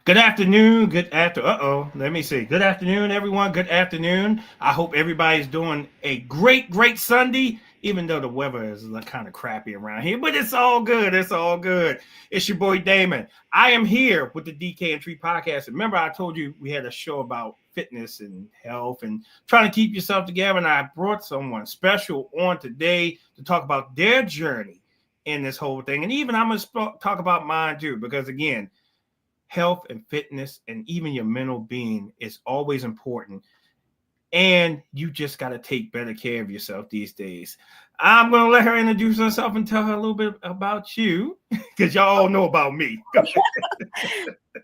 Good afternoon. Good after. Let me see. Good afternoon, everyone. Good afternoon. I hope everybody's doing a great Sunday. Even though the weather is kind of crappy around here, but it's all good. It's all good. It's your boy Damon. I am here with the DK and Tree podcast. Remember, I told you we had a show about fitness and health and trying to keep yourself together. And I brought someone special on today to talk about their journey in this whole thing. And even I'm going to talk about mine too, because again, health and fitness and even your mental being is always important. And you just got to take better care of yourself these days. I'm going to let her introduce herself and tell her a little bit about you because y'all all know about me.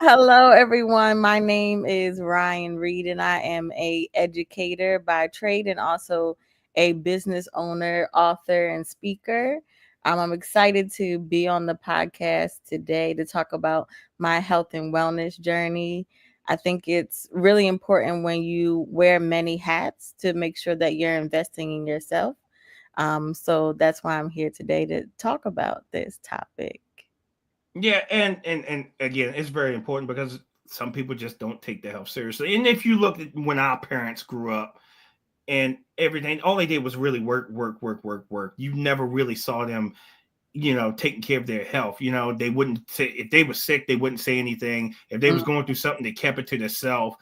Hello, everyone. My name is Ryan Reed, and I am a educator by trade and also a business owner, author, and speaker. I'm excited to be on the podcast today to talk about my health and wellness journey. I think it's really important when you wear many hats to make sure that you're investing in yourself. So that's why I'm here today to talk about this topic. Yeah, and again, it's very important because some people just don't take their health seriously. And if you look at when our parents grew up, and everything, all they did was really work. You never really saw them, taking care of their health. They wouldn't say if they were sick, they wouldn't say anything. If they was Mm, going through something, they kept it to themselves.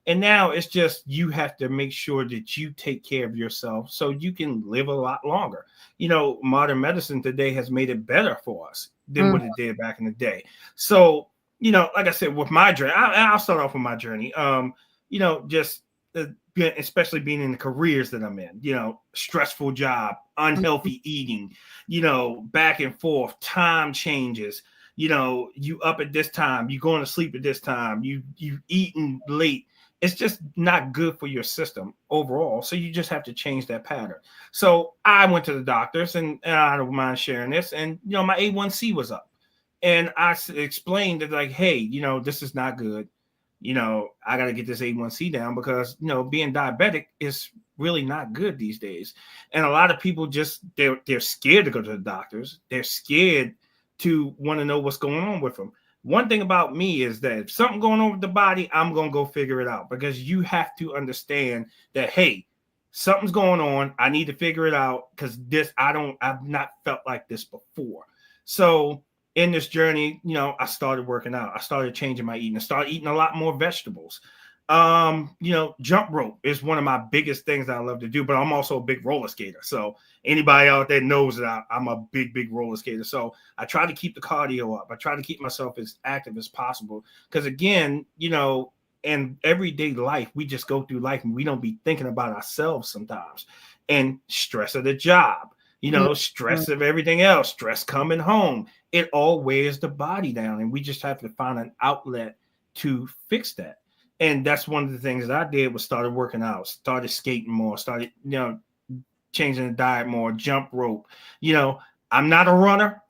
And now it's just you have to make sure that you take care of yourself so you can live a lot longer. Modern medicine today has made it better for us than mm, what it did back in the day. So, like I said, with my journey, I'll start off with my journey. Just uh, especially being in the careers that I'm in, stressful job, mm, unhealthy eating, back and forth, time changes. You up at this time, you going to sleep at this time, you eating late. It's just not good for your system overall. So you just have to change that pattern. So I went to the doctors, and I don't mind sharing this. And my A1C was up, and I explained that like, hey, this is not good. I got to get this A1C down because being diabetic is really not good these days. And a lot of people just they're scared to go to the doctors. They're scared to want to know what's going on with them. One thing about me is that if something going on with the body, I'm going to go figure it out because you have to understand that, hey, something's going on. I need to figure it out because I've not felt like this before. So in this journey, I started working out. I started changing my eating. I started eating a lot more vegetables. Jump rope is one of my biggest things that I love to do, but I'm also a big roller skater. So anybody out there knows that I'm a big roller skater. So I try to keep the cardio up. I try to keep myself as active as possible. Because again, in everyday life, we just go through life and we don't be thinking about ourselves sometimes. And stress of the job, mm, mm. stress of everything else, stress coming home, it all wears the body down. And we just have to find an outlet to fix that. And that's one of the things that I did was started working out, started skating more, started, changing the diet more, jump rope. You know, I'm not a runner,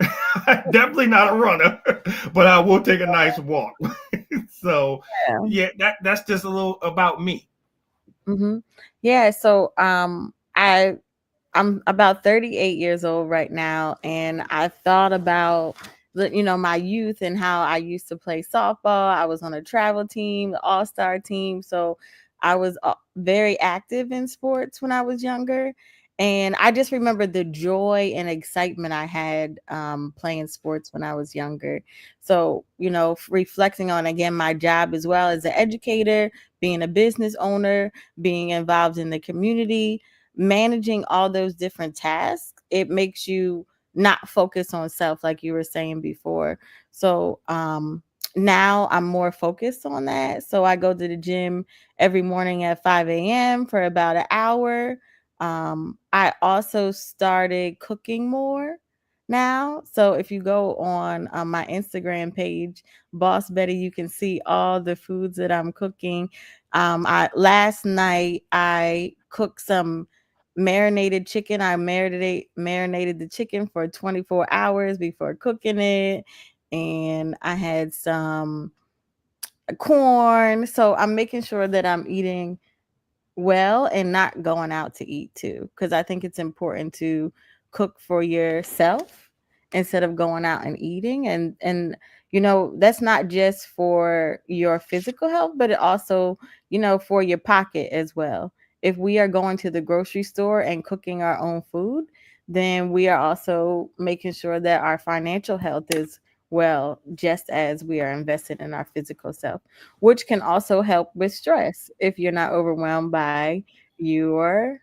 definitely not a runner, but I will take a nice walk. So Yeah. yeah, that's just a little about me. Hmm. Yeah. I'm about 38 years old right now, and I thought about my youth and how I used to play softball. I was on a travel team, the all-star team, so I was very active in sports when I was younger. And I just remember the joy and excitement I had playing sports when I was younger. So, reflecting on again my job as well as an educator, being a business owner, being involved in the community, managing all those different tasks, it makes you not focus on self like you were saying before. So now I'm more focused on that. So I go to the gym every morning at 5 a.m. for about an hour. I also started cooking more now. So if you go on my Instagram page, Boss Betty, you can see all the foods that I'm cooking. I last night I cooked some marinated chicken. I marinated the chicken for 24 hours before cooking it, and I had some corn. So I'm making sure that I'm eating well and not going out to eat too, because I think it's important to cook for yourself instead of going out and eating. And that's not just for your physical health, but it also, for your pocket as well. If we are going to the grocery store and cooking our own food, then we are also making sure that our financial health is well, just as we are invested in our physical self, which can also help with stress if you're not overwhelmed by your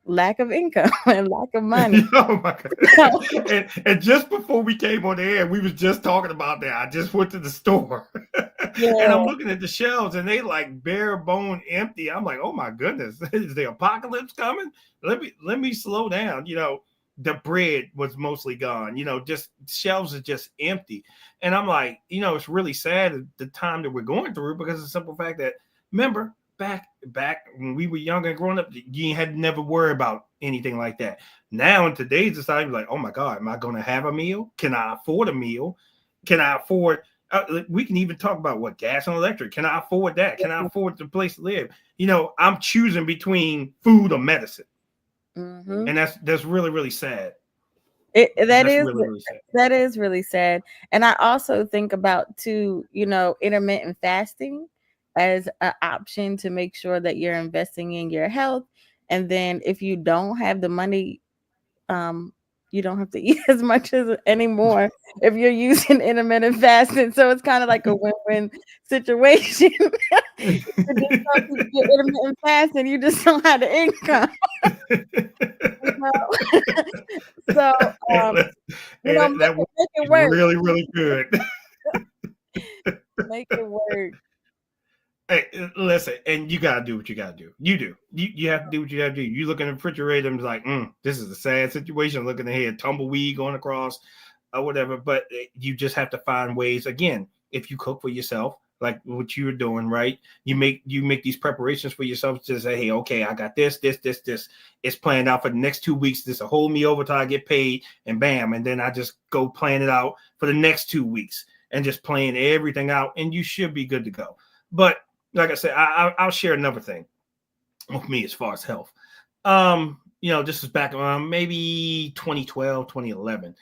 lack of income and lack of money. Oh my God. And just before we came on the air, we was just talking about that. I just went to the store and Yeah. I'm looking at the shelves and they like bare bone empty. I'm like, oh my goodness, is the apocalypse coming? Let me slow down. The bread was mostly gone. Just shelves are just empty. And I'm like, it's really sad at the time that we're going through, because of the simple fact that, remember, back when we were younger and growing up, you had never worry about anything like that. Now in today's society, like, oh my God, am I going to have a meal? Can I afford a meal? Can I afford? We can even talk about what gas and electric. Can I afford that? Can I afford the place to live? I'm choosing between food or medicine, Mm-hmm. and that's really, really sad. That is really sad. And I also think about too, intermittent fasting as an option to make sure that you're investing in your health. And then if you don't have the money, you don't have to eat as much as anymore if you're using intermittent fasting. So it's kind of like a win-win situation. You just don't keep your intermittent fasting, you just don't have the income. So make it work. Really, really good. Make it work. Hey, listen, and you gotta do what you gotta do. You have to do what you gotta do. You look in the refrigerator and it's like, this is a sad situation. Looking ahead, tumbleweed going across, or whatever. But you just have to find ways. Again, if you cook for yourself, like what you're doing, right? You make these preparations for yourself to say, hey, okay, I got this. It's planned out for the next 2 weeks. This will hold me over till I get paid, and bam, and then I just go plan it out for the next 2 weeks and just plan everything out, and you should be good to go. But like I said, I'll share another thing with me as far as health. This is back around maybe 2012, 2011.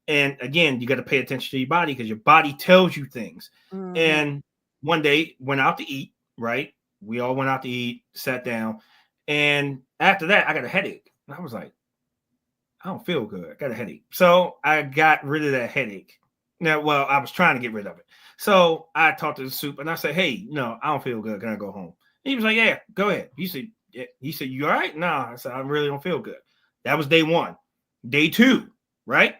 And again, you got to pay attention to your body because your body tells you things. Mm-hmm. And one day went out to eat, right? We all went out to eat, sat down. And after that, I got a headache. And I was like, I don't feel good. I got a headache. So I got rid of that headache. Now, well, I was trying to get rid of it. So I talked to the soup and I said, hey, I don't feel good. Can I go home? And he was like, yeah, go ahead. He said, you all right? No, I said, I really don't feel good. That was day 1. Day 2, right?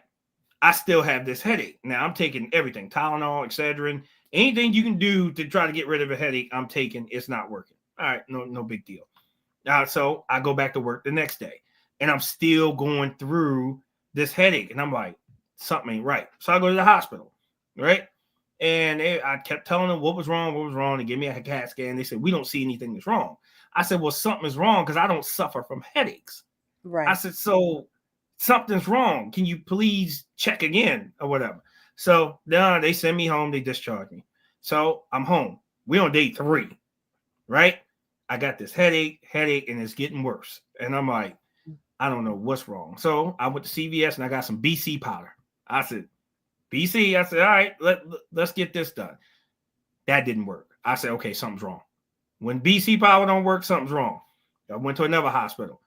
I still have this headache. Now I'm taking everything, Tylenol, Excedrin, anything you can do to try to get rid of a headache, I'm taking. It's not working. All right, no big deal. So I go back to work the next day and I'm still going through this headache. And I'm like, something ain't right. So I go to the hospital, right? And I kept telling them what was wrong. They gave me a CAT scan. They said, we don't see anything that's wrong. I said, well, something is wrong because I don't suffer from headaches. Right. I said, so something's wrong. Can you please check again or whatever? So they send me home. They discharge me. So I'm home. We're on day 3, right? I got this headache, and it's getting worse. And I'm like, I don't know what's wrong. So I went to CVS and I got some BC powder. I said, BC, I said, all right, let's get this done. That didn't work. I said, okay, something's wrong. When BC powder don't work, something's wrong. I went to another hospital.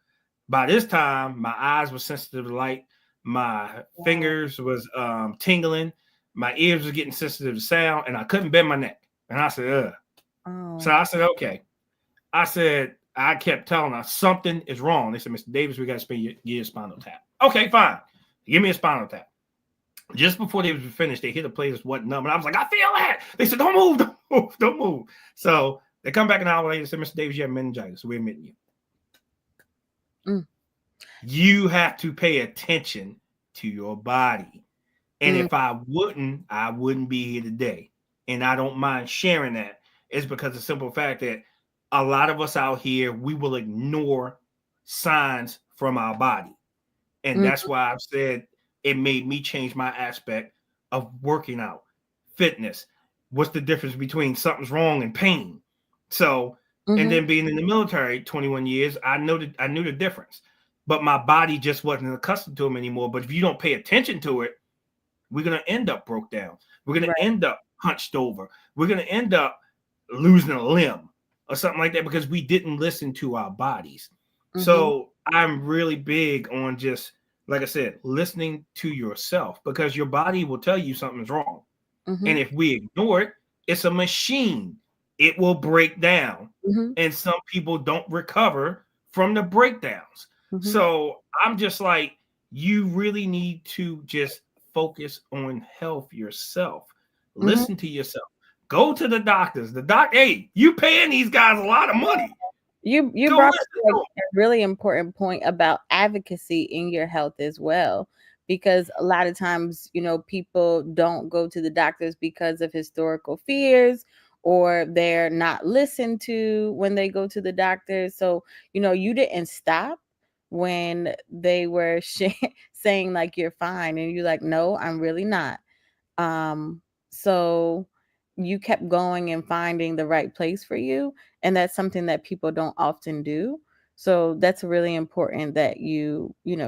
By this time, my eyes were sensitive to light. My fingers was tingling. My ears were getting sensitive to sound, and I couldn't bend my neck. And I said, ugh. Oh. So I said, okay. I kept telling her something is wrong. They said, Mr. Davis, we got to give you a spinal tap. Okay, fine. Give me a spinal tap. Just before they was finished, they hit a place that wasn't numb. And I was like, I feel that. They said, don't move. So they come back an hour later and said, Mr. Davis, you have meningitis. So we're admitting you. You have to pay attention to your body. And if I wouldn't be here today. And I don't mind sharing that. It's because of the simple fact that a lot of us out here, we will ignore signs from our body. And that's why I've said it made me change my aspect of working out, fitness. What's the difference between something's wrong and pain? So, and then being in the military 21 years, I knew the difference. But my body just wasn't accustomed to them anymore. But if you don't pay attention to it, we're going to end up broke down. We're going Right. to end up hunched over. We're going to end up losing a limb or something like that because we didn't listen to our bodies. Mm-hmm. So I'm really big on just, like I said, listening to yourself because your body will tell you something's wrong. Mm-hmm. And if we ignore it, it's a machine. It will break down. Mm-hmm. And some people don't recover from the breakdowns. Mm-hmm. So I'm just like, you really need to just focus on health yourself. Mm-hmm. Listen to yourself. Go to the doctors. Hey, you paying these guys a lot of money. You Go brought listen up like to a really important point about advocacy in your health as well, because a lot of times, people don't go to the doctors because of historical fears, or they're not listened to when they go to the doctors. So, you didn't stop when they were saying like you're fine, and you're like, no, I'm really not. So you kept going and finding the right place for you. And that's something that people don't often do. So that's really important that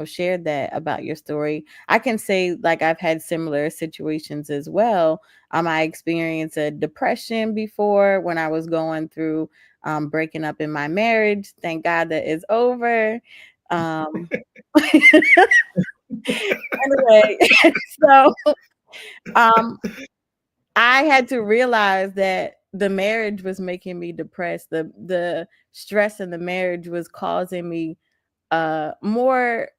shared that about your story. I can say like I've had similar situations as well. I experienced a depression before when I was going through breaking up in my marriage. Thank God that it's over. Um, anyway, so um, I had to realize that the marriage was making me depressed. The stress in the marriage was causing me more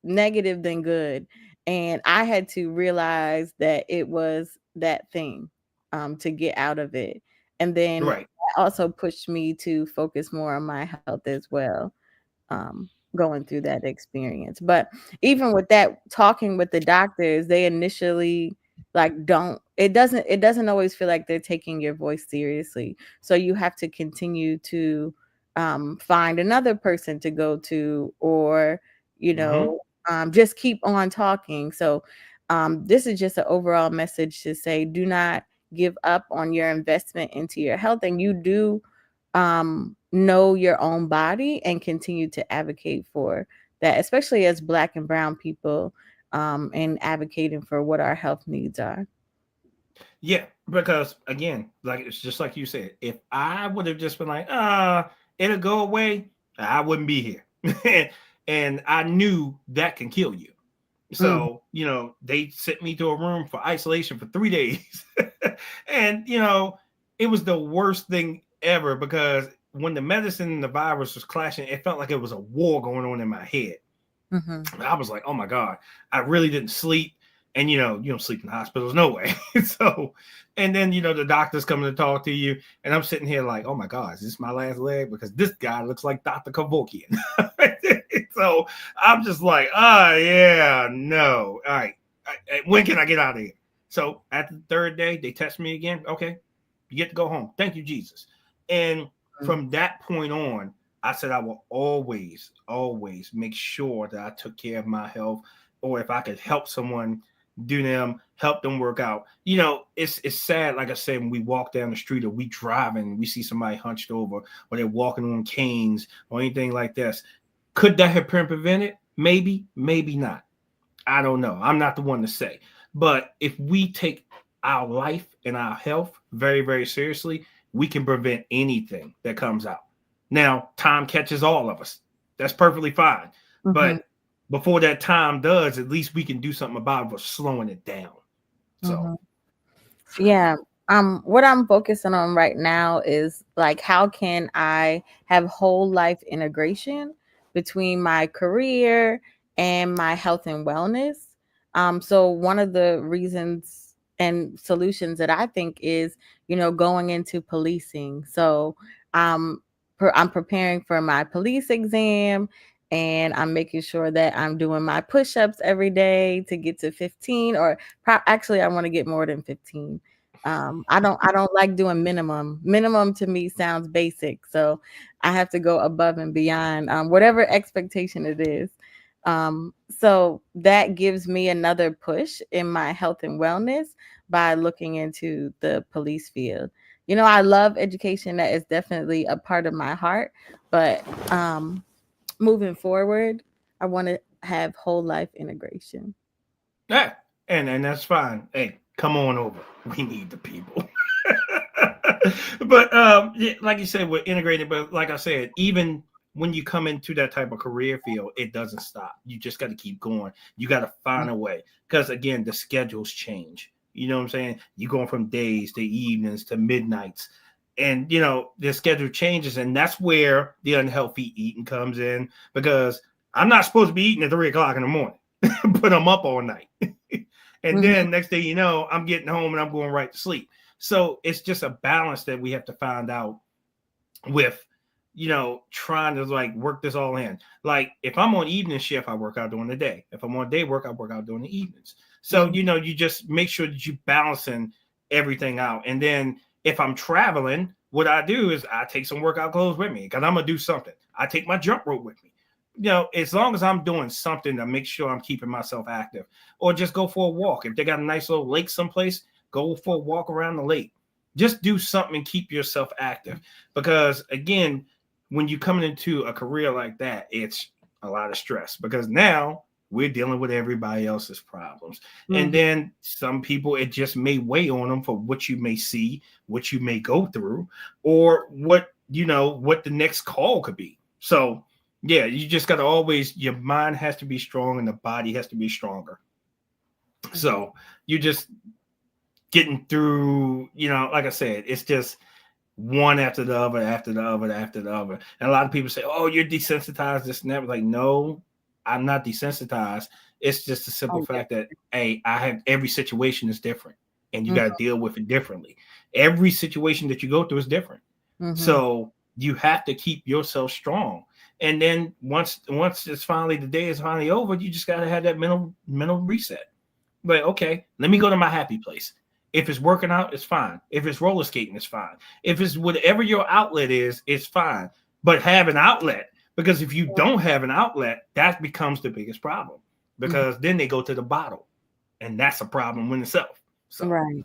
negative than good. And I had to realize that it was that thing to get out of it. And then right. that also pushed me to focus more on my health as well, going through that experience. But even with that, talking with the doctors, they initially like don't it doesn't always feel like they're taking your voice seriously. So you have to continue to find another person to go to, or you Mm-hmm. know just keep on talking. So this is just an overall message to say, do not give up on your investment into your health, and you do know your own body and continue to advocate for that, especially as Black and brown people, and advocating for what our health needs are. Yeah, because again, like it's just like you said, if I would have just been like, it'll go away, I wouldn't be here. And I knew that can kill you. Mm, So, they sent me to a room for isolation for 3 days. And, it was the worst thing ever because when the medicine and the virus was clashing, it felt like it was a war going on in my head. mhm, I was like, oh my God, I really didn't sleep. And you don't sleep in hospitals, no way. So, and then the doctor's coming to talk to you, and I'm sitting here like, oh my God, is this my last leg? Because this guy looks like Dr. Kevorkian. So I'm just like, oh yeah, no. All right. When can I get out of here? So at the third day, they test me again. Okay, you get to go home. Thank you, Jesus. And mm, from that point on, I said I will always, always make sure that I took care of my health, or if I could help someone, help them work out. It's sad. Like I said, when we walk down the street or we drive and we see somebody hunched over, or they're walking on canes or anything like this. Could that have been prevented? Maybe, maybe not. I don't know. I'm not the one to say. But if we take our life and our health very, very seriously, we can prevent anything that comes out. Now, time catches all of us. That's perfectly fine. mhm, But before that time does, at least we can do something about it for slowing it down. So, mhm. Yeah. What I'm focusing on right now is like, how can I have whole life integration between my career and my health and wellness? So one of the reasons and solutions that I think is, going into policing. So um, I'm preparing for my police exam, and I'm making sure that I'm doing my push-ups every day to get to 15, or actually I want to get more than 15. I don't like doing minimum. Minimum to me sounds basic, so I have to go above and beyond, whatever expectation it is. So that gives me another push in my health and wellness by looking into the police field. I love education. That is definitely a part of my heart, but moving forward, I want to have whole life integration. yeah. and that's fine. Hey, come on over. We need the people. But yeah, like you said, we're integrated. But like I said, even when you come into that type of career field, it doesn't stop. You just got to keep going. You got to find a way because again, the schedules change. You know what I'm saying? You going from days to evenings to midnights, and you know the schedule changes, and that's where the unhealthy eating comes in because I'm not supposed to be eating at 3 o'clock in the morning, but I'm up all night. And Mhm. then next thing you know, I'm getting home and I'm going right to sleep. So it's just a balance that we have to find out with, trying to like work this all in. Like if I'm on evening shift, I work out during the day. If I'm on day work, I work out during the evenings. So, Mhm. you just make sure that you balancing everything out. And then if I'm traveling, what I do is I take some workout clothes with me because I'm gonna do something. I take my jump rope with me. As long as I'm doing something to make sure I'm keeping myself active, or just go for a walk. If they got a nice little lake someplace, go for a walk around the lake. Just do something and keep yourself active. Because again, when you're coming into a career like that, it's a lot of stress because now we're dealing with everybody else's problems. And Mhm. then some people, it just may weigh on them for what you may see, what you may go through, or what the next call could be. So, yeah, you just got to always, your mind has to be strong and the body has to be stronger. Mhm. So, you just getting through, like I said, it's just one after the other, after the other, after the other. And a lot of people say, "Oh, you're desensitized." This and that. Like, no, I'm not desensitized. It's just a simple I'm fact that different. hey, I have every situation is different, and you Mhm. got to deal with it differently. Every situation that you go through is different, Mhm. so you have to keep yourself strong. And then once it's finally the day is finally over, you just got to have that mental reset. Like, okay, let me go to my happy place. If it's working out, it's fine. If it's roller skating, it's fine. If it's whatever your outlet is, it's fine. But have an outlet, because if you don't have an outlet, that becomes the biggest problem. Mhm. Because then they go to the bottle, and that's a problem in itself. So, Right.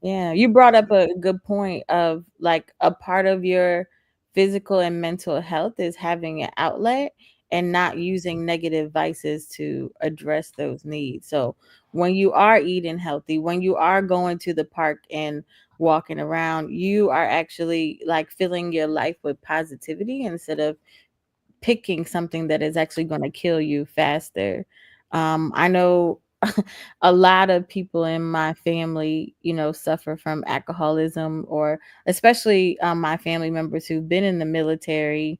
Yeah, you brought up a good point of like a part of your physical and mental health is having an outlet and not using negative vices to address those needs. So when you are eating healthy, when you are going to the park and walking around, you are actually like filling your life with positivity instead of picking something that is actually going to kill you faster. I know a lot of people in my family, suffer from alcoholism, or especially my family members who've been in the military.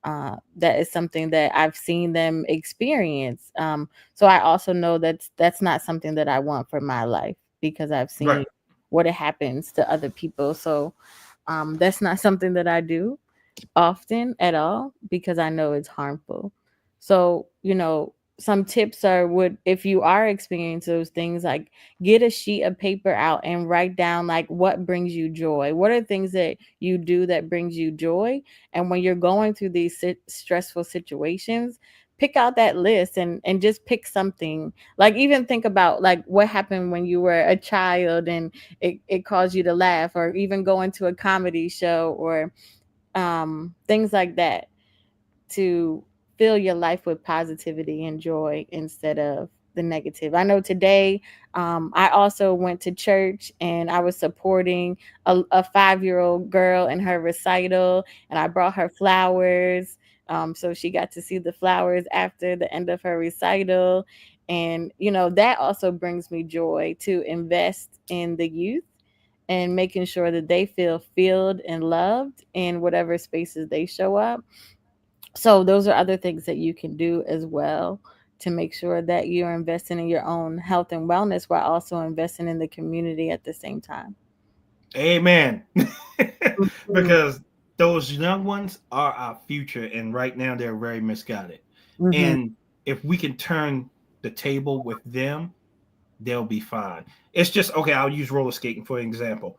That is something that I've seen them experience. So I also know that's not something that I want for my life because I've right. seen what it happens to other people. So that's not something that I do often at all because I know it's harmful. So, some tips are would if you are experiencing those things, like get a sheet of paper out and write down like what brings you joy. What are things that you do that brings you joy? And when you're going through these stressful situations, pick out that list and just pick something. Like even think about like what happened when you were a child and it caused you to laugh, or even go into a comedy show, or things like that, to fill your life with positivity and joy instead of the negative. I know today, I also went to church and I was supporting a 5-year old girl in her recital, and I brought her flowers. So she got to see the flowers after the end of her recital. And, that also brings me joy to invest in the youth and making sure that they feel filled and loved in whatever spaces they show up. So those are other things that you can do as well to make sure that you're investing in your own health and wellness while also investing in the community at the same time. Amen. Mhm. Because those young ones are our future, and right now they're very misguided. Mhm. And if we can turn the table with them, they'll be fine. It's just okay. I'll use roller skating for example.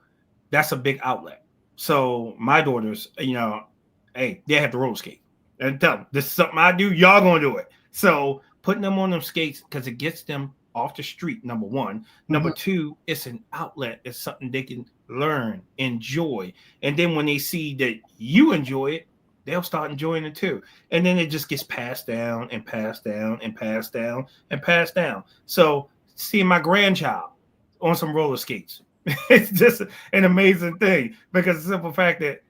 That's a big outlet. So my daughters, hey, they have to roller skate and tell them this is something I do. Y'all gonna do it. So putting them on them skates because it gets them off the street. Number one. Number Mhm. two, it's an outlet. It's something they can learn, enjoy, and then when they see that you enjoy it, they'll start enjoying it too. And then it just gets passed down and passed down and passed down and passed down. So seeing my grandchild on some roller skates. It's just an amazing thing because the simple fact that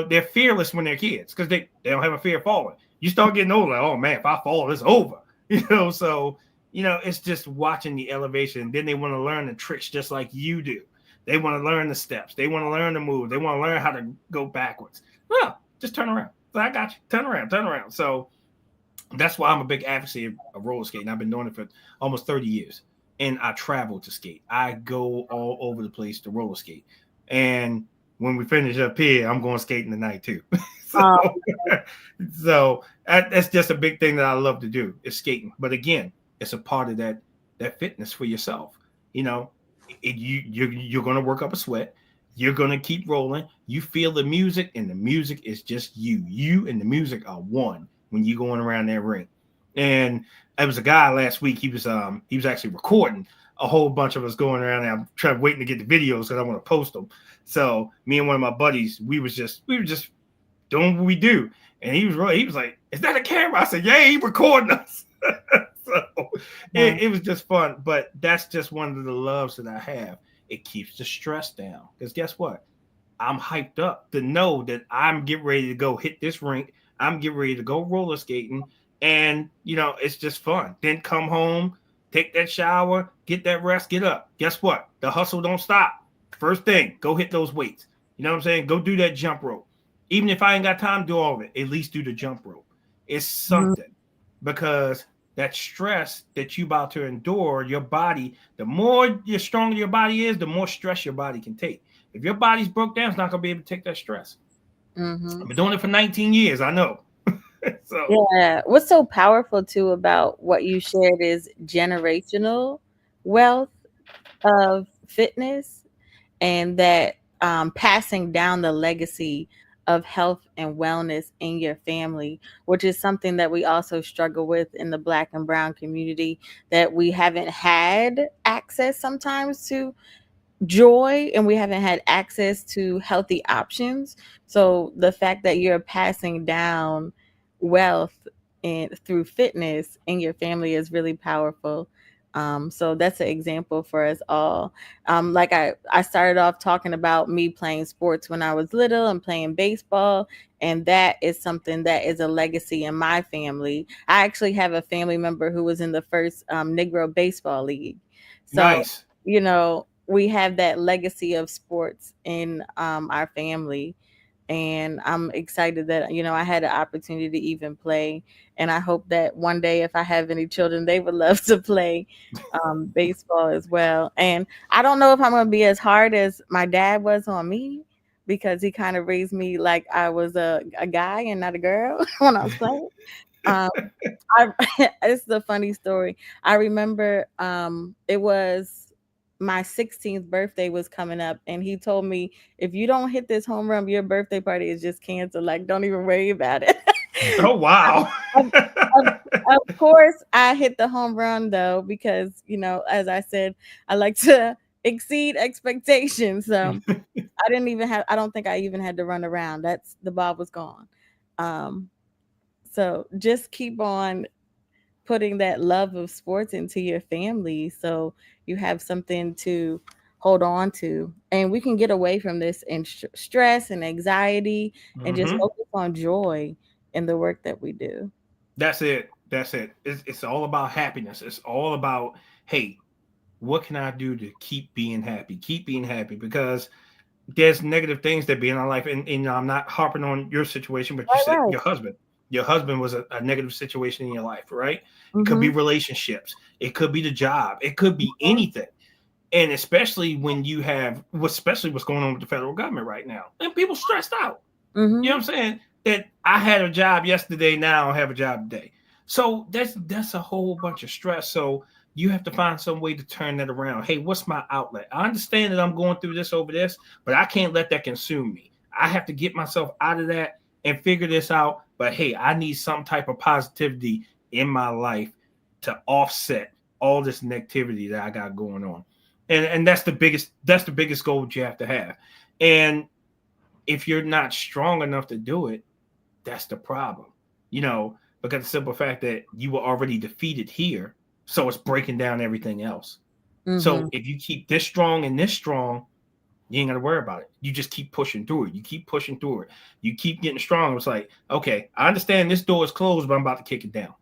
they're fearless when they're kids because they don't have a fear of falling. You start getting older, like, oh man, if I fall, it's over. So it's just watching the elevation. Then they want to learn the tricks just like you do. They want to learn the steps. They want to learn the move. They want to learn how to go backwards. Well, just turn around. So I got you. Turn around. So that's why I'm a big advocate of roller skating. I've been doing it for almost 30 years. And I travel to skate. I go all over the place to roller skate. And when we finish up here, I'm going skating tonight too. So that's just a big thing that I love to do is skating. But again, it's a part of that fitness for yourself. You're going to work up a sweat. You're going to keep rolling. You feel the music, and the music is just you. You and the music are one when you're going around that ring. And there was a guy last week. He was actually recording a whole bunch of us going around there. I'm waiting to get the videos because I want to post them. So me and one of my buddies, we were just doing what we do. And he was like, "Is that a camera?" I said, "Yeah, he recording us." So it was just fun. But that's just one of the loves that I have. It keeps the stress down. Because guess what? I'm hyped up to know that I'm getting ready to go hit this rink. I'm getting ready to go roller skating. And, it's just fun. Then come home, take that shower, get that rest, get up. Guess what? The hustle don't stop. First thing, go hit those weights. You know what I'm saying? Go do that jump rope. Even if I ain't got time to do all of it, at least do the jump rope. It's something because that stress that you about to endure, your body, the more stronger your body is, the more stress your body can take. If your body's broke down, it's not going to be able to take that stress. I've been doing it for 19 years. I know. So yeah, what's so powerful too about what you shared is generational wealth of fitness, and that passing down the legacy of health and wellness in your family, which is something that we also struggle with in the Black and Brown community, that we haven't had access sometimes to joy, and we haven't had access to healthy options. So the fact that you're passing down wealth and through fitness in your family is really powerful. So that's an example for us all. Like I started off talking about me playing sports when I was little and playing baseball, and that is something that is a legacy in my family. I actually have a family member who was in the first Negro Baseball League. So, nice. We have that legacy of sports in our family. And I'm excited that I had the opportunity to even play, and I hope that one day if I have any children, they would love to play baseball as well. And I don't know if I'm going to be as hard as my dad was on me, because he kind of raised me like I was a guy and not a girl when I was playing. It's a funny story. I remember it was my 16th birthday was coming up, and he told me, if you don't hit this home run, your birthday party is just canceled. Like, don't even worry about it. Oh, wow. Of course, I hit the home run though, because, as I said, I like to exceed expectations. So I don't think I even had to run around. The ball was gone. So just keep on putting that love of sports into your family, so you have something to hold on to, and we can get away from this and stress and anxiety and just focus on joy in the work that we do. That's it. It's all about happiness. It's all about, hey, what can I do to keep being happy? Because there's negative things that be in our life, and I'm not harping on your situation, but you said your husband was a negative situation in your life, right? It could be relationships. It could be the job. It could be anything. And especially when you have, especially what's going on with the federal government right now, and people stressed out. You know what I'm saying? That I had a job yesterday, now I don't have a job today. So that's a whole bunch of stress. So you have to find some way to turn that around. Hey, what's my outlet? I understand that I'm going through this over this, but I can't let that consume me. I have to get myself out of that and figure this out. But hey, I need some type of positivity in my life to offset all this negativity that I got going on. And that's the biggest goal that you have to have. And if you're not strong enough to do it, that's the problem. Because the simple fact that you were already defeated here, so it's breaking down everything else. Mm-hmm. So if you keep this strong and this strong, you ain't got to worry about it. You just keep pushing through it. You keep pushing through it. You keep getting strong. It's like, okay, I understand this door is closed, but I'm about to kick it down.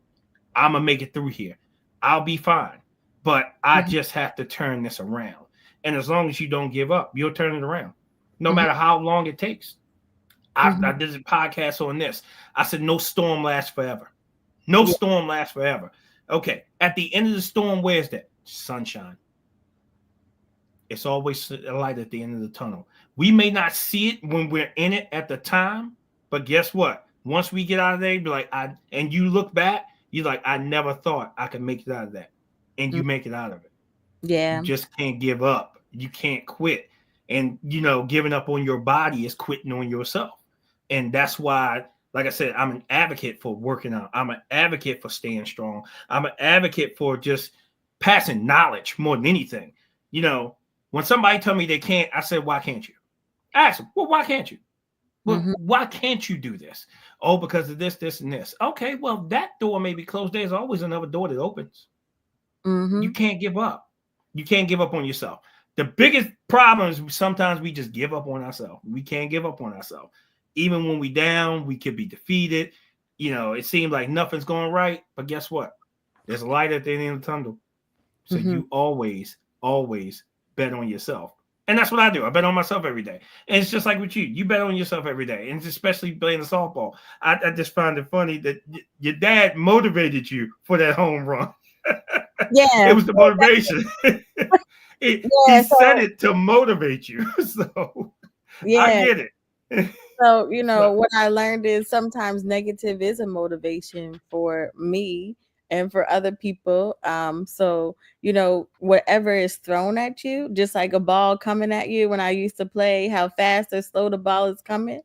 I'm going to make it through here. I'll be fine. But I Mm-hmm. just have to turn this around. And as long as you don't give up, you'll turn it around. No Mm-hmm. matter how long it takes. I Mm-hmm. did a podcast on this. I said, no storm lasts forever. No Yeah. storm lasts forever. Okay. At the end of the storm, where's that? Sunshine. It's always a light at the end of the tunnel. We may not see it when we're in it at the time, but guess what? Once we get out of there, be like, and you look back, you're like, I never thought I could make it out of that. And you make it out of it. You Yeah. just can't give up. You can't quit. And giving up on your body is quitting on yourself. And that's why, like I said, I'm an advocate for working out. I'm an advocate for staying strong. I'm an advocate for just passing knowledge more than anything. When somebody tell me they can't, I said, why can't you? I ask them, well, why can't you? Well, Mm-hmm. why can't you do this? Oh, because of this, this, and this. Okay, well, that door may be closed. There's always another door that opens. Mm-hmm. You can't give up. You can't give up on yourself. The biggest problem is sometimes we just give up on ourselves. We can't give up on ourselves. Even when we down, we could be defeated. It seems like nothing's going right. But guess what? There's a light at the end of the tunnel. So Mm-hmm. you always, always bet on yourself. And that's what I do. I bet on myself every day. And it's just like with you. You bet on yourself every day. And especially playing the softball. I just find it funny that your dad motivated you for that home run. It Yeah. was the motivation. He Yeah. said So it to motivate you. So I yeah. get it. So, But what I learned is sometimes negative is a motivation for me and for other people. So, whatever is thrown at you, just like a ball coming at you when I used to play, how fast or slow the ball is coming,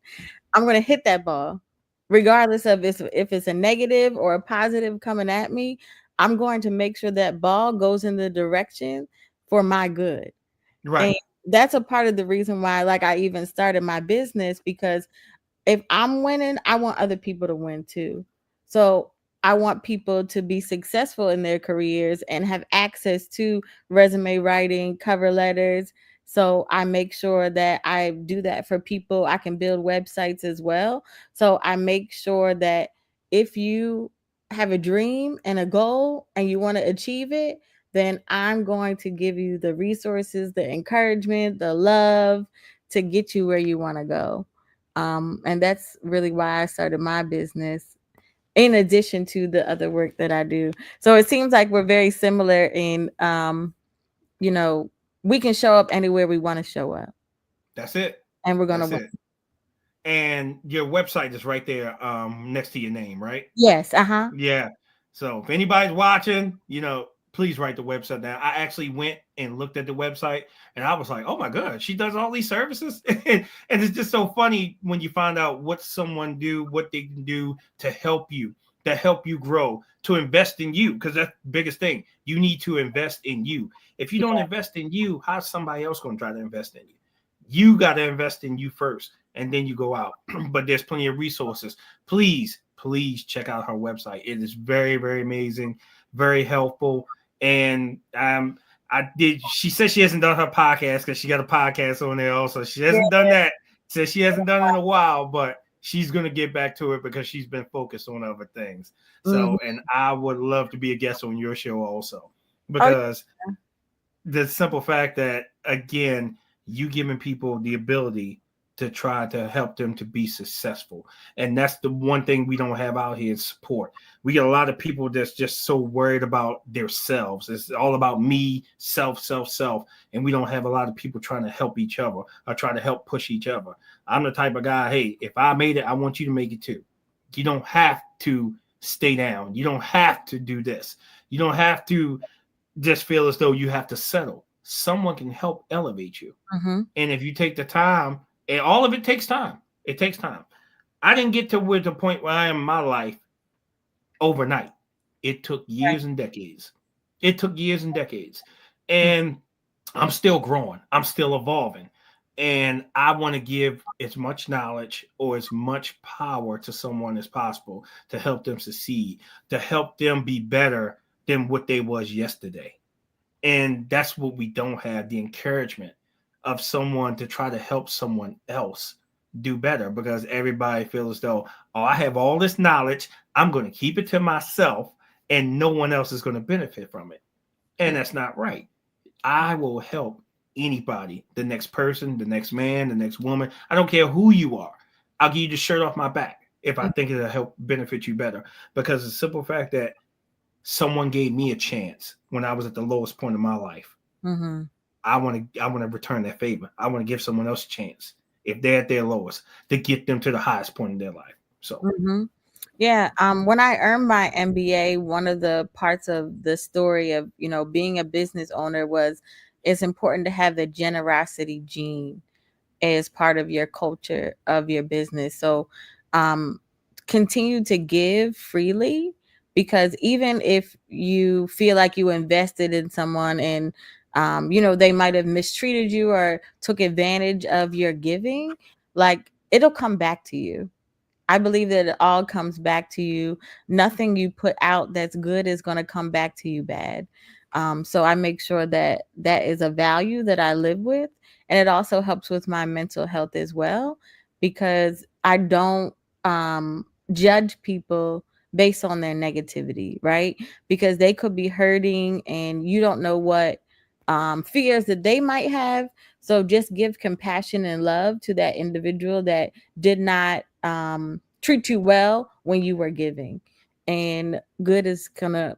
I'm going to hit that ball. Regardless of if it's a negative or a positive coming at me, I'm going to make sure that ball goes in the direction for my good. right, And that's a part of the reason why, like, I even started my business, because if I'm winning, I want other people to win too. So I want people to be successful in their careers and have access to resume writing, cover letters. So I make sure that I do that for people. I can build websites as well. So I make sure that if you have a dream and a goal and you want to achieve it, then I'm going to give you the resources, the encouragement, the love to get you where you want to go. And that's really why I started my business, in addition to the other work that I do. So it seems like we're very similar in, you know, we can show up anywhere we want to show up, that's it. and we're gonna That's win. it. And your website is right there, next to your name, right? Yes. Uh-huh. Yeah. So if anybody's watching, please write the website down. I actually went and looked at the website and I was like, oh my God, she does all these services. And it's just so funny when you find out what someone do, what they can do to help you grow, to invest in you. Because that's the biggest thing. You need to invest in you. If you don't Yeah. invest in you, how's somebody else going to try to invest in you? You got to invest in you first and then you go out. But there's plenty of resources. Please check out her website. It is very, very amazing, very helpful. And she said she hasn't done her podcast because she got a podcast on there also. She hasn't done that. Says she hasn't done it in a while, but she's going to get back to it because she's been focused on other things. Mhm. So, and I would love to be a guest on your show also, Oh, because the simple fact that, again, you giving people the ability to try to help them to be successful. And that's the one thing we don't have out here is support. We get a lot of people that's just so worried about themselves. It's all about me, self. And we don't have a lot of people trying to help each other or try to help push each other. I'm the type of guy, hey, if I made it, I want you to make it too. You don't have to stay down. You don't have to do this. You don't have to just feel as though you have to settle. Someone can help elevate you. mm-hmm. And if you take the time, and all of it takes time. It takes time. I didn't get to the point where I am in my life overnight. It took years and decades. And I'm still growing. I'm still evolving. And I want to give as much knowledge or as much power to someone as possible to help them succeed, to help them be better than what they was yesterday. And that's what we don't have, the encouragement of someone to try to help someone else do better, because everybody feels as though, oh, I have all this knowledge, I'm going to keep it to myself and no one else is going to benefit from it. And that's not right. I will help anybody, the next person, the next man, the next woman. I don't care who you are. I'll give you the shirt off my back if I think it'll help benefit you better. Because the simple fact that someone gave me a chance when I was at the lowest point of my life. Mm-hmm. I want to return that favor. I want to give someone else a chance if they're at their lowest to get them to the highest point in their life. So, yeah, when I earned my MBA, one of the parts of the story of, being a business owner was it's important to have the generosity gene as part of your culture of your business. So, continue to give freely, because even if you feel like you invested in someone and they might have mistreated you or took advantage of your giving, like, it'll come back to you. I believe that it all comes back to you. Nothing you put out that's good is going to come back to you bad. So I make sure that that is a value that I live with. And it also helps with my mental health as well, because I don't judge people based on their negativity, right? Because they could be hurting and you don't know what fears that they might have. So just give compassion and love to that individual that did not treat you well when you were giving. And good is gonna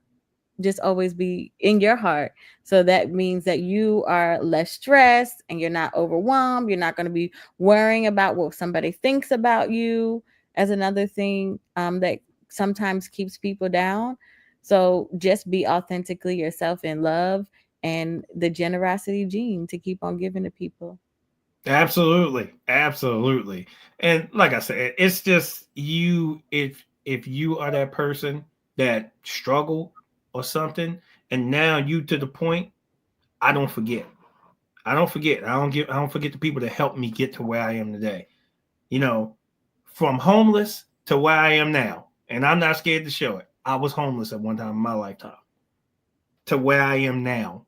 just always be in your heart. So that means that you are less stressed and you're not overwhelmed. You're not going to be worrying about what somebody thinks about you, as another thing that sometimes keeps people down. So just be authentically yourself in love and the generosity gene to keep on giving to people. absolutely, absolutely. And like I said, it's just you. If you are that person that struggle or something, and now you to the point, I don't forget. I don't forget. I don't forget the people that helped me get to where I am today. You know, from homeless to where I am now, and I'm not scared to show it. I was homeless at one time in my lifetime to where I am now.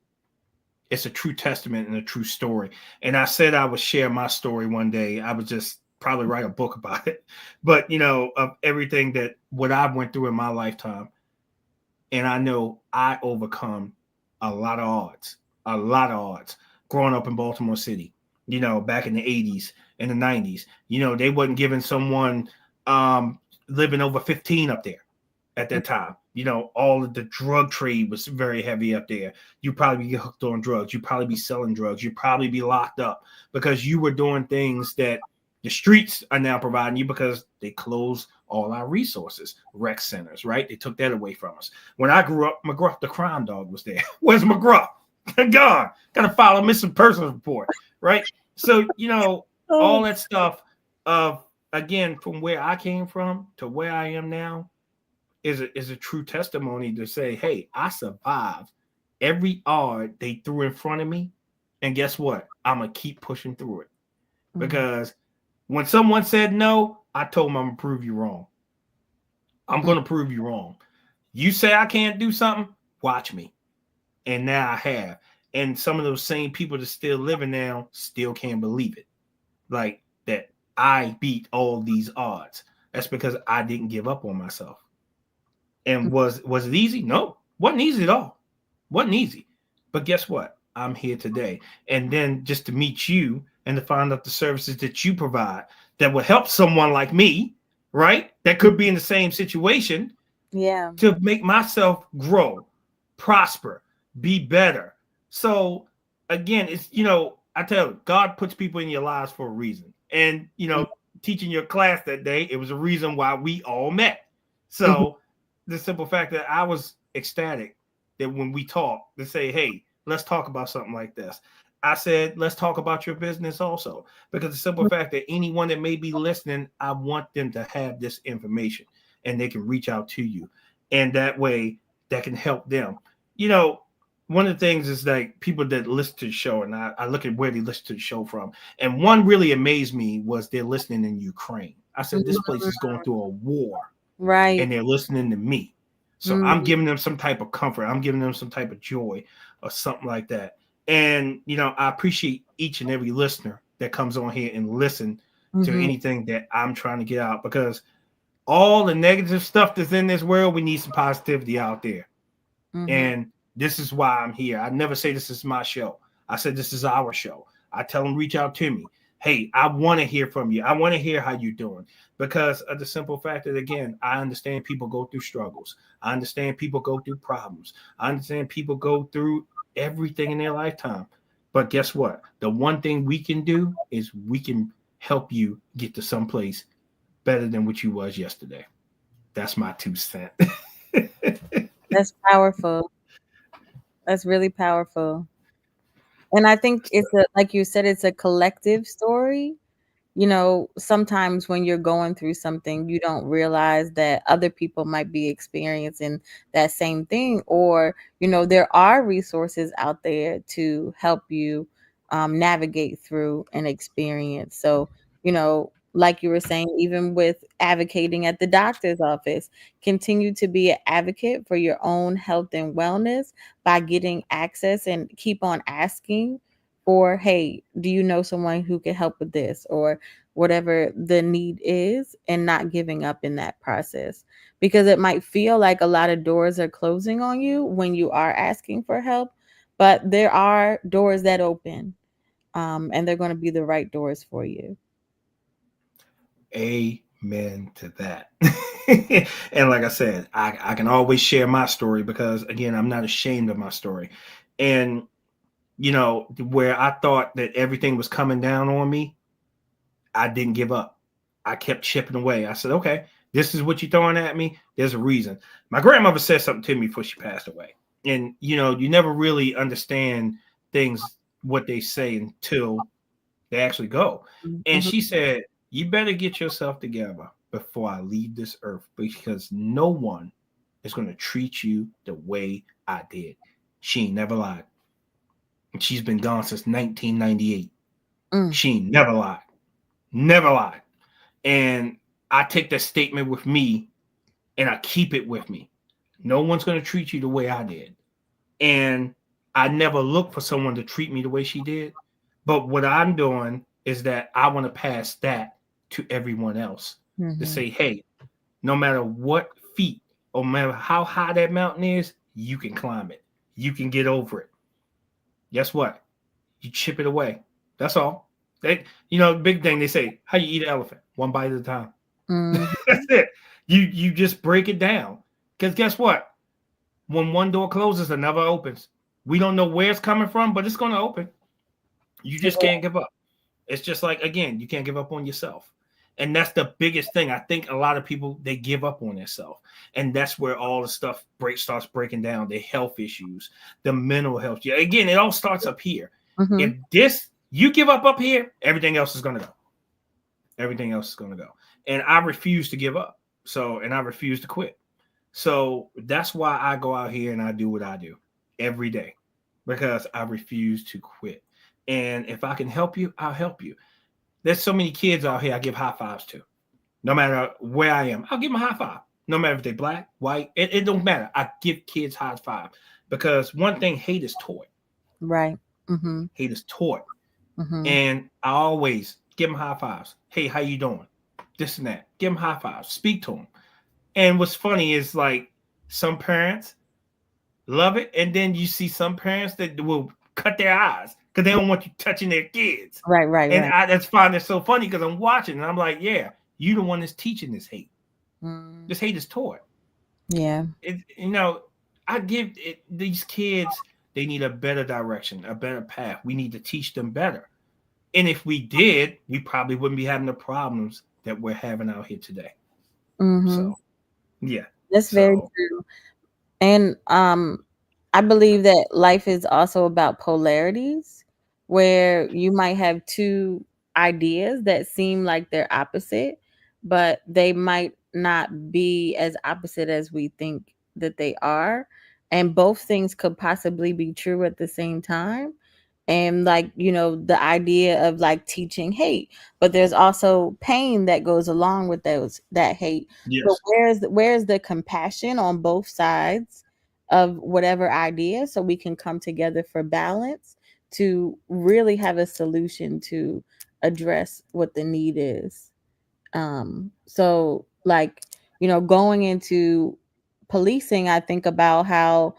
It's a true testament and a true story. And I said I would share my story one day. I would just probably write a book about it. But of everything that what I went through in my lifetime, and I know I overcome a lot of odds, a lot of odds. Growing up in Baltimore City, back in the 80s and the 90s, they wasn't giving someone living over 15 up there at that time. All of the drug trade was very heavy up there. You probably get hooked on drugs. You probably be selling drugs. You probably be locked up because you were doing things that the streets are now providing you, because they closed all our resources, rec centers, right? They took that away from us. When I grew up, McGruff, the crime dog, was there. Where's McGruff? Gone. Got to file a missing persons report, right? So, all that stuff of, again, from where I came from to where I am now is a true testimony to say, hey, I survived every odd they threw in front of me. And guess what? I'm going to keep pushing through it. Because when someone said no, I told them I'm going to prove you wrong. I'm going to prove you wrong. You say I can't do something, watch me. And now I have. And some of those same people that still living now still can't believe it. Like that I beat all these odds. That's because I didn't give up on myself. And was it easy? No, wasn't easy at all. Wasn't easy. But guess what? I'm here today. And then just to meet you and to find out the services that you provide that will help someone like me, right? That could be in the same situation. Yeah. To make myself grow, prosper, be better. So again, it's, I tell you, God puts people in your lives for a reason. And, teaching your class that day, it was a reason why we all met. So the simple fact that I was ecstatic that when we talked to say, hey, let's talk about something like this. I said, let's talk about your business also, because the simple fact that anyone that may be listening, I want them to have this information and they can reach out to you. And that way that can help them. One of the things is like people that listen to the show, and I look at where they listen to the show from. And one really amazed me was they're listening in Ukraine. I said, this place is going through a war. Right. And they're listening to me. So I'm giving them some type of comfort. I'm giving them some type of joy or something like that. And I appreciate each and every listener that comes on here and listen to Mm-hmm. anything that I'm trying to get out, because all the negative stuff that's in this world, we need some positivity out there. Mm-hmm. And this is why I'm here. I never say this is my show. I said this is our show. I tell them reach out to me. Hey, I want to hear from you. I want to hear how you're doing, because of the simple fact that, again, I understand people go through struggles. I understand people go through problems. I understand people go through everything in their lifetime. But guess what? The one thing we can do is we can help you get to someplace better than what you was yesterday. That's my 2 cents. That's powerful. That's really powerful. And I think it's like you said, it's a collective story. Sometimes when you're going through something, you don't realize that other people might be experiencing that same thing, or, there are resources out there to help you navigate through an experience. So, like you were saying, even with advocating at the doctor's office, continue to be an advocate for your own health and wellness by getting access and keep on asking for, hey, do you know someone who can help with this, or whatever the need is, and not giving up in that process, because it might feel like a lot of doors are closing on you when you are asking for help, but there are doors that open, and they're going to be the right doors for you. Amen to that. And like I said, I can always share my story, because, again, I'm not ashamed of my story. And, where I thought that everything was coming down on me, I didn't give up. I kept chipping away. I said, okay, this is what you're throwing at me. There's a reason. My grandmother said something to me before she passed away. And, you never really understand things, what they say, until they actually go. And Mhm. she said, you better get yourself together before I leave this earth, because no one is going to treat you the way I did. She ain't never lied. And she's been gone since 1998. Mm. She ain't never lied. Never lied. And I take that statement with me, and I keep it with me. No one's going to treat you the way I did. And I never look for someone to treat me the way she did. But what I'm doing is that I want to pass that to everyone else, to Mhm. say, hey, no matter what feat, or no matter how high that mountain is, you can climb it. You can get over it. Guess what? You chip it away. That's all. Big thing they say, how you eat an elephant? One bite at a time. Mhm. That's it. You just break it down. Because guess what? When one door closes, another opens. We don't know where it's coming from, but it's going to open. You just can't give up. It's just like, again, you can't give up on yourself. And that's the biggest thing. I think a lot of people, they give up on themselves. And that's where all the stuff starts breaking down, the health issues, the mental health. Yeah, again, it all starts up here. Mhm. If you give up here, everything else is going to go. Everything else is going to go. And I refuse to give up. And I refuse to quit. So that's why I go out here and I do what I do every day, because I refuse to quit. And if I can help you, I'll help you. There's so many kids out here I give high fives to. No matter where I am, I'll give them a high five. No matter if they're black, white, it don't matter. I give kids high five, because one thing, hate is taught. Right. Mhm. Hate is taught. Mhm. And I always give them high fives. Hey, how you doing? This and that. Give them high fives. Speak to them. And what's funny is, like, some parents love it, and then you see some parents that will cut their eyes because they don't want you touching their kids. Right, right, And right. I just find it so funny, because I'm watching and I'm like, yeah, you the one that's teaching this hate. Mm. This hate is taught. Yeah. I give these kids, they need a better direction, a better path. We need to teach them better. And if we did, we probably wouldn't be having the problems that we're having out here today. Mhm. So, yeah. That's very So, true. And I believe that life is also about polarities, where you might have two ideas that seem like they're opposite, but they might not be as opposite as we think that they are. And both things could possibly be true at the same time. And, like, the idea of, like, teaching hate, but there's also pain that goes along with that hate. So yes. where's the compassion on both sides, of whatever idea so we can come together for balance to really have a solution to address what the need is. So like, going into policing, I think about how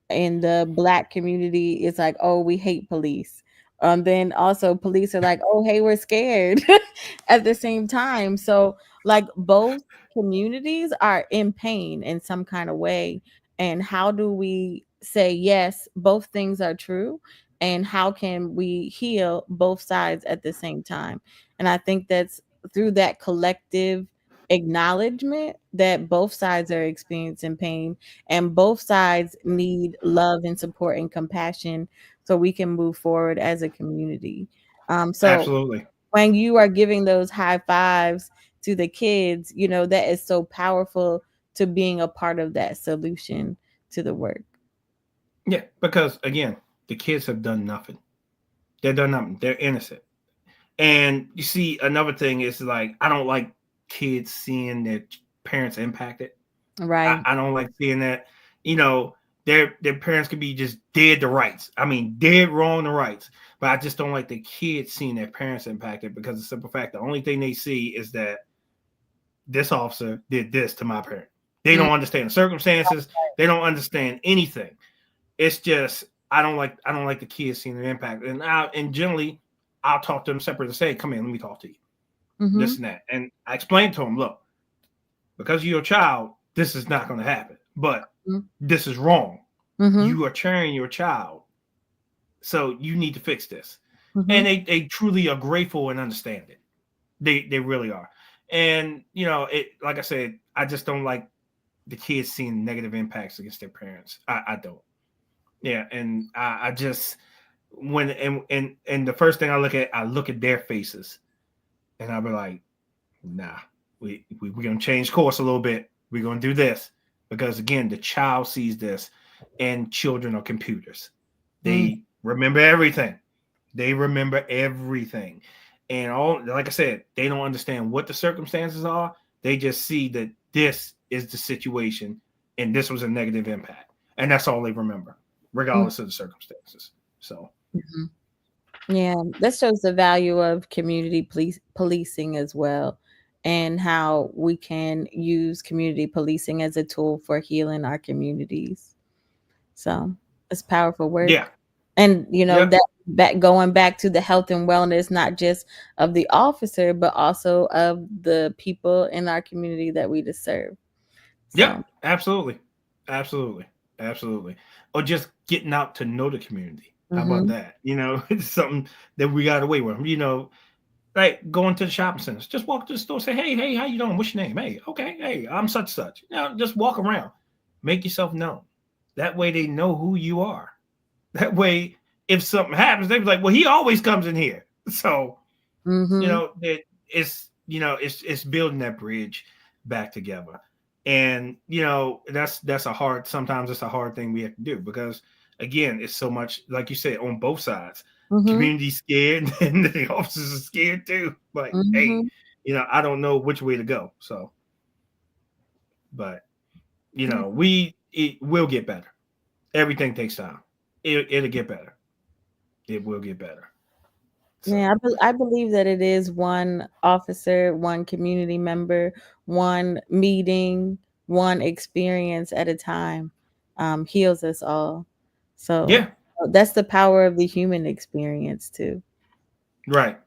in the black community it's like, oh, we hate police. Then also police are like, oh, hey, we're scared at the same time. So like both communities are in pain in some kind of way. And how do we say yes, both things are true? And how can we heal both sides at the same time? And I think that's through that collective acknowledgement that both sides are experiencing pain and both sides need love and support and compassion so we can move forward as a community. So Absolutely. when you are giving those high fives to the kids, that is so powerful to being a part of that solution to the work. Yeah, because again, the kids have done nothing. They've done nothing. They're innocent. And you see, another thing is like, I don't like kids seeing their parents impacted. Right. I don't like seeing that. You know, their parents could be just dead to rights. I mean, dead wrong to rights. But I just don't like the kids seeing their parents impacted because of the simple fact the only thing they see is that this officer did this to my parent. They Mm. don't understand the circumstances. They don't understand anything. It's just I don't like the kids seeing the impact. And generally I'll talk to them separate and say, come in, let me talk to you. Mm-hmm. This and that. And I explained to them, look, because you're a child, this is not going to happen. But this is wrong. Mm-hmm. You are training your child. So you need to fix this. Mm-hmm. And they truly are grateful and understand it. They really are. And it, like I said, I just don't like the kids seeing negative impacts against their parents. I don't. Yeah, and I just when and the first thing I look at their faces, and I'll be like, nah, we're gonna change course a little bit. We're gonna do this because again, the child sees this, and children are computers. Mm-hmm. They remember everything. They remember everything, and all like I said, they don't understand what the circumstances are. They just see that this is the situation, and this was a negative impact, and that's all they remember, regardless of the circumstances. So, Yeah, that shows the value of community policing as well, and how we can use community policing as a tool for healing our communities. So it's powerful work. yeah, And yep, that going back to the health and wellness, not just of the officer, but also of the people in our community that we serve. So yep, absolutely, absolutely, absolutely. Or just getting out to know the community. How about mhm. that? It's something that we got away with. Like going to the shopping centers. Just walk to the store, say, hey, how you doing? What's your name? Hey, okay, hey, I'm such such. Just walk around. Make yourself known. That way they know who you are. That way, if something happens, they be like, well, he always comes in here. So, Mhm. it's building that bridge back together. And that's a hard sometimes it's a hard thing we have to do because again, it's so much like you said on both sides. Mhm. Community scared and the officers are scared too. Like, hey, Mhm. I don't know which way to go. So, but Yeah. it will get better. Everything takes time. It'll get better. It will get better. Yeah, So, I believe that it is one officer, one community member, one meeting, one experience at a time, heals us all. So yeah, that's the power of the human experience too. right.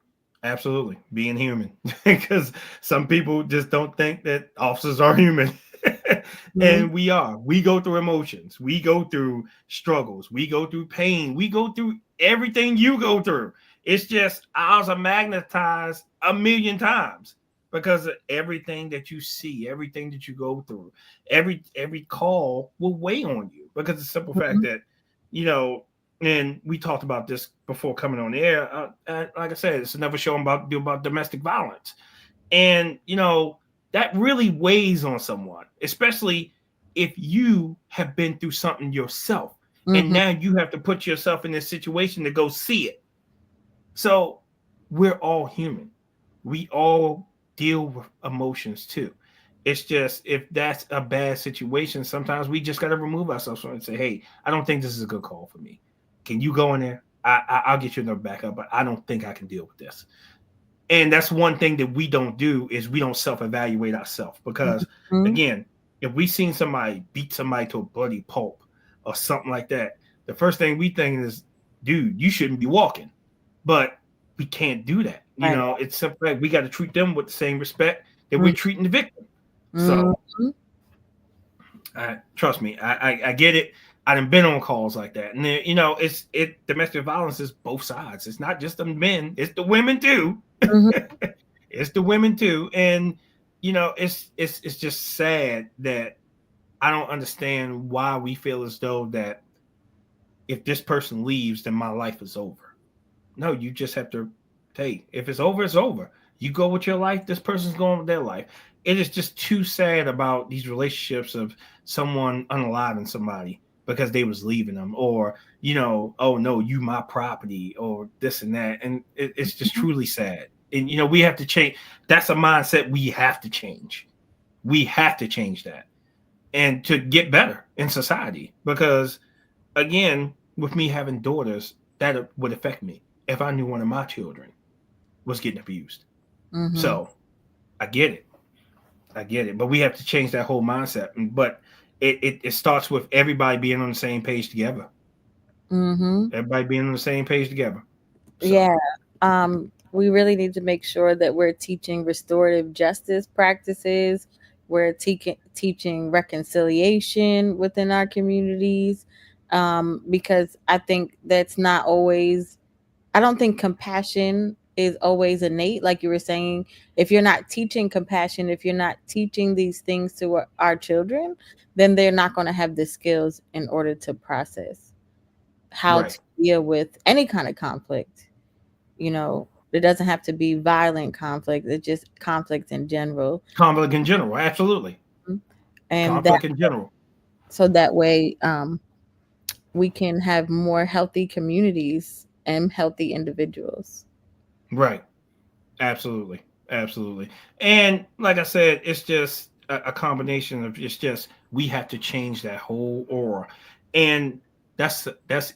Absolutely. Being human. Because some people just don't think that officers are human. Mhm. And we are. We go through emotions. We go through struggles. We go through pain. We go through everything you go through. It's just ours are magnetized a million times because of everything that you see, everything that you go through. Every call will weigh on you because the simple fact Mhm. that, you know, and we talked about this before coming on the air. Like I said, it's another show about domestic violence, and that really weighs on someone, especially if you have been through something yourself, and Mhm. now you have to put yourself in this situation to go see it. So we're all human. We all deal with emotions too, It's just if that's a bad situation, sometimes we just got to remove ourselves from it and say, "Hey, I don't think this is a good call for me. Can you go in there? I'll get you another backup, but I don't think I can deal with this." And that's one thing that we don't do is we don't self-evaluate ourselves because Mhm. again, if we seen somebody beat somebody to a bloody pulp or something like that, the first thing we think is, dude, you shouldn't be walking. But we can't do that. You Right. know, it's something like we got to treat them with the same respect that we're Mhm. treating the victim. So Mhm. trust me, I get it. I done been on calls like that, and you know, it domestic violence is both sides. It's not just the men; it's the women too. Mhm. It's the women too, and you know, it's just sad that I don't understand why we feel as though that if this person leaves, then my life is over. No, you just have to hey, if it's over, it's over. You go with your life, this person's going with their life. It is just too sad about these relationships of someone unaliving somebody because they was leaving them, or you know, oh no, you my property, or this and that, and it's just truly sad. And you know, we have to change. That's a mindset we have to change. We have to change that, and to get better in society, because again, with me having daughters, that would affect me if I knew one of my children was getting abused. Mhm. So I get it. I get it. But we have to change that whole mindset. But it starts with everybody being on the same page together. Mhm. Everybody being on the same page together. Yeah. So We really need to make sure that we're teaching restorative justice practices. We're teaching reconciliation within our communities, because I think that's not always. I don't think compassion is always innate. Like you were saying, if you're not teaching compassion, if you're not teaching these things to our children, then they're not going to have the skills in order to process how right. to deal with any kind of conflict. You know, it doesn't have to be violent conflict, it's just conflict in general. Conflict in general. Absolutely. And that Conflict in general. so that way we can have more healthy communities and healthy individuals. Right. Absolutely. Absolutely. And like I said, it's just a combination of it's just we have to change that whole aura. And that's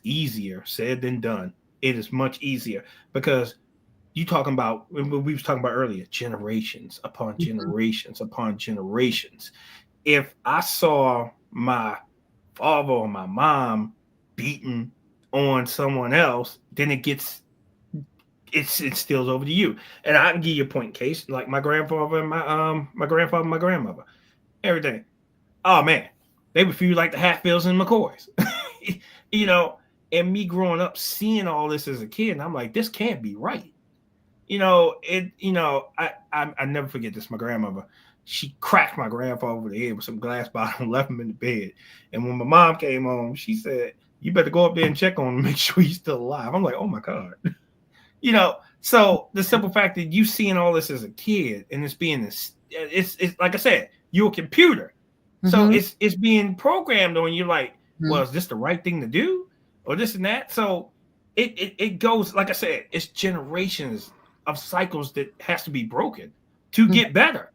easier said than done. It is much easier because you talking about we was talking about earlier, generations upon Mhm. generations upon generations. If I saw my father or my mom beating on someone else, then it spills over to you. And I can give you a point case, like my grandfather and my grandfather and my grandmother. Everything. Oh man, they would feel like the Hatfields and McCoys. You know, and me growing up seeing all this as a kid, and I'm like, this can't be right. You know, I never forget this. My grandmother, she cracked my grandfather over the head with some glass bottle and left him in the bed. And when my mom came home, she said, "You better go up there and check on him, make sure he's still alive." I'm like, "Oh my god." You know, so the simple fact that you seeing all this as a kid and it's being this, it's like I said, you're a computer, so Mhm. it's being programmed on you. Like, well, Mhm. is this the right thing to do, or this and that? So it goes like I said, it's generations of cycles that has to be broken to Mhm. get better,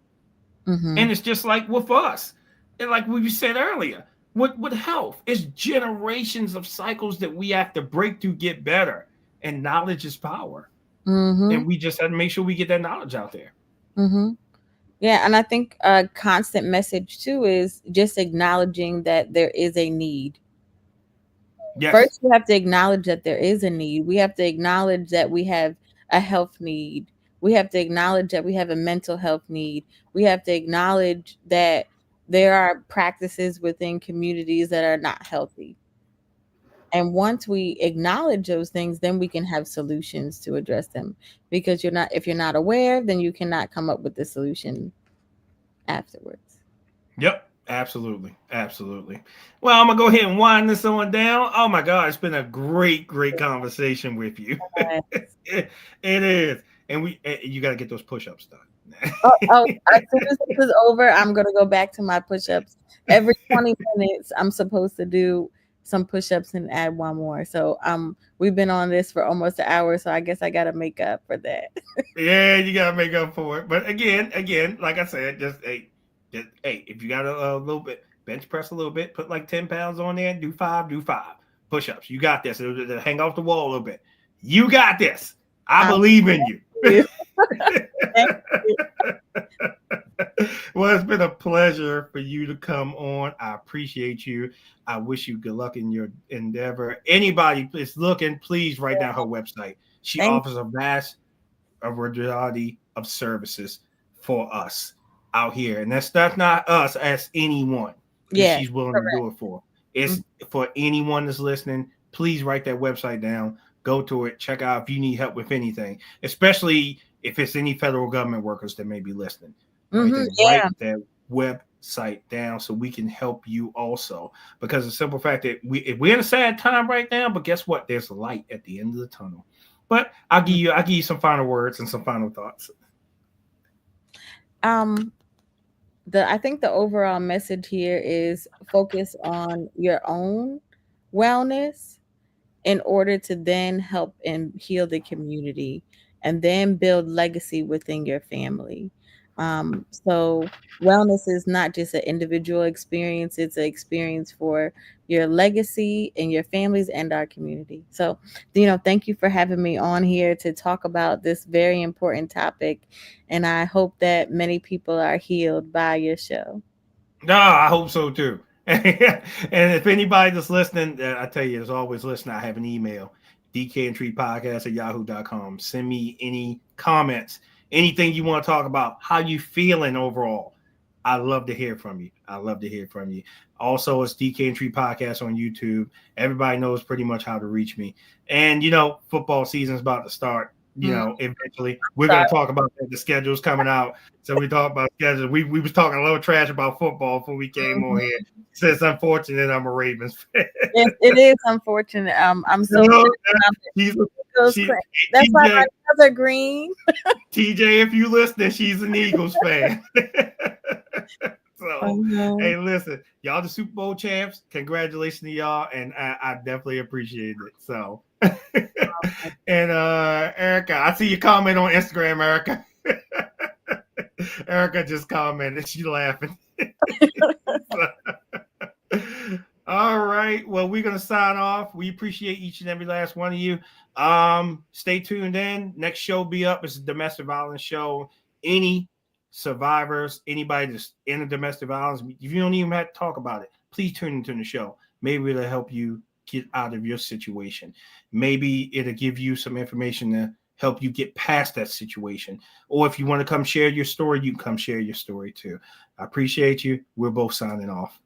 and Mhm. it's just like with us, and like we said earlier, with health, it's generations of cycles that we have to break to get better, and knowledge is power, and Mhm. we just have to make sure we get that knowledge out there. Mhm. Yeah, and I think a constant message too is just acknowledging that there is a need. Yes. First, we have to acknowledge that there is a need. We have to acknowledge that we have a health need. We have to acknowledge that we have a mental health need. We have to acknowledge that there are practices within communities that are not healthy. And once we acknowledge those things, then we can have solutions to address them. Because if you're not aware, then you cannot come up with the solution afterwards. Yep. Absolutely. Absolutely. Well, I'm gonna go ahead and wind this one down. Oh my God, it's been a great conversation with you. It is, and you got to get those push-ups done. As soon as this is over, I'm gonna go back to my push-ups. Every 20 minutes, I'm supposed to do some push-ups and add one more. So we've been on this for almost an hour, so I guess I gotta make up for that. Yeah, you gotta make up for it. But again, like I said, just hey, Hey, if you got a little bit, bench press a little bit, put like 10 pounds on there, do five push-ups. You got this. It'll hang off the wall a little bit. You got this. I believe in you. Thank you. Well, it's been a pleasure for you to come on. I appreciate you. I wish you good luck in your endeavor. Anybody is looking, please write down her website. She offers a vast variety of services for us out here, and that's not us as anyone. Yeah, she's willing to do it for. It's for anyone that's listening. Please write that website down. Go to it. Check out if you need help with anything, especially if it's any federal government workers that may be listening. Write that website down so we can help you also. Because the simple fact that we're in a sad time right now, but guess what? There's a light at the end of the tunnel. But I'll give you some final words and some final thoughts. I think the overall message here is focus on your own wellness in order to then help and heal the community and then build legacy within your family. So wellness is not just an individual experience, it's an experience for your legacy and your families and our community. So, thank you for having me on here to talk about this very important topic. And I hope that many people are healed by your show. No, I hope so too. And if anybody that's listening, I tell you, as always listening, I have an email, dkandtreepodcast@yahoo.com. Send me any comments, anything you want to talk about, how you feeling overall. I love to hear from you. Also, it's DK and Tree Podcast on YouTube. Everybody knows pretty much how to reach me. And, football season's about to start. Eventually we're going to talk about that. The schedule's coming out. So we talk about schedules. We was talking a little trash about football before we came on here. So it's unfortunate I'm a Ravens fan. It is unfortunate. I'm so that's why my nails are green. TJ, if you listen, she's an Eagles fan. So, hey, listen, y'all the Super Bowl champs. Congratulations to y'all, and I definitely appreciate it. So, and Erica, I see your comment on Instagram, Erica. Erica just commented. She's laughing. All right. Well, we're going to sign off. We appreciate each and every last one of you. Stay tuned in. Next show will be up. It's a domestic violence show. Any survivors, anybody that's in a domestic violence, if you don't even have to talk about it, please tune into the show. Maybe it'll help you get out of your situation. Maybe it'll give you some information to help you get past that situation. Or if you want to come share your story, you can come share your story too. I appreciate you. We're both signing off.